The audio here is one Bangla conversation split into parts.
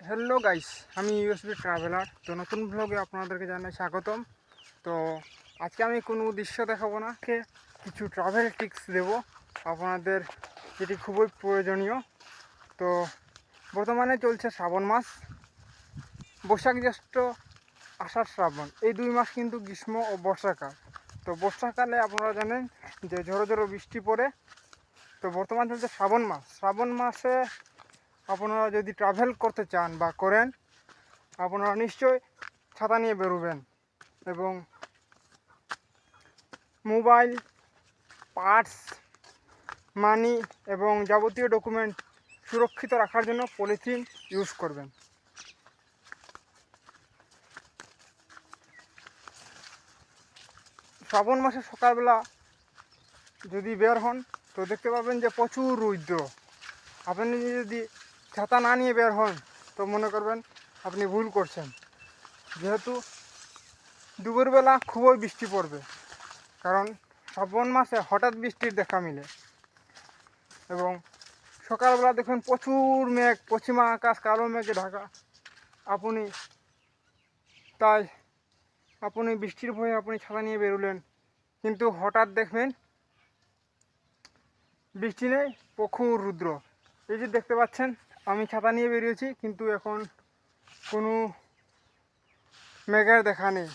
হ্যালো গাইস, আমি ইউএসবি ট্রাভেলার। তো নতুন ব্লগে আপনাদেরকে জানাই স্বাগতম। তো আজকে আমি কোনো দৃশ্য দেখাবো না, কিছু ট্রাভেল টিপস দেব আপনাদের, যেটি খুবই প্রয়োজনীয়। তো বর্তমানে চলছে শ্রাবণ মাস, বৈশাখ জ্যৈষ্ঠ আষাঢ় শ্রাবণ, এই 2 মাস কিন্তু গ্রীষ্ম ও বর্ষাকাল। তো বর্ষাকালে আপনারা জানেন যে ঝড়ো ঝড়ো বৃষ্টি পড়ে। তো বর্তমান চলছে শ্রাবণ মাসে আপনারা যদি ট্রাভেল করতে চান বা করেন, আপনারা নিশ্চয়ই ছাতা নিয়ে বেরোবেন এবং মোবাইল, পার্স, মানি এবং যাবতীয় ডকুমেন্ট সুরক্ষিত রাখার জন্য পলিথিন ইউজ করবেন। শ্রাবণ মাসে সকালবেলা যদি বের হন তো দেখতে পাবেন যে প্রচুর রৌদ্র। আপনি যদি ছাতা না নিয়ে বের হন তো মনে করবেন আপনি ভুল করছেন, যেহেতু দুপুরবেলা খুবই বৃষ্টি পড়বে, কারণ শ্রাবণ মাসে হঠাৎ বৃষ্টির দেখা মিলে। এবং সকালবেলা দেখুন প্রচুর মেঘ, পশ্চিমা আকাশ কালো মেঘে ঢাকা। আপনি বৃষ্টির ভয়ে আপনি ছাতা নিয়ে বেরোলেন, কিন্তু হঠাৎ দেখবেন বৃষ্টি নেই, প্রখর রুদ্র। এই যে দেখতে পাচ্ছেন আমি ছাতা নিয়ে বেরিয়েছি, কিন্তু এখন কোনো মেঘের দেখা নেই।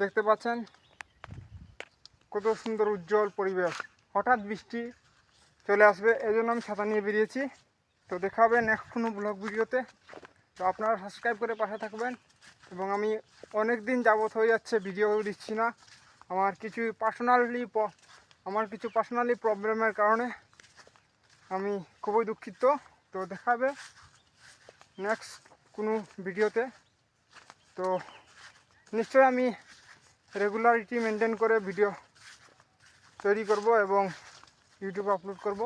দেখতে পাচ্ছেন কত সুন্দর উজ্জ্বল পরিবেশ। হঠাৎ বৃষ্টি চলে আসবে, এই জন্য আমি ছাতা নিয়ে বেরিয়েছি। তো দেখা হবে নেক্সট কোনো ব্লগ ভিডিওতে। তো আপনারা সাবস্ক্রাইব করে পাশে থাকবেন। এবং আমি অনেক দিন যাবত হয়ে যাচ্ছে ভিডিও দিচ্ছি না, আমার কিছু পার্সোনালি প্রবলেমের কারণে আমি খুবই দুঃখিত। তো দেখা হবে নেক্সট কোনো ভিডিওতে। তো নিশ্চয়ই আমি রেগুলারিটি মেনটেন করে ভিডিও তৈরি করব এবং ইউটিউবে আপলোড করব।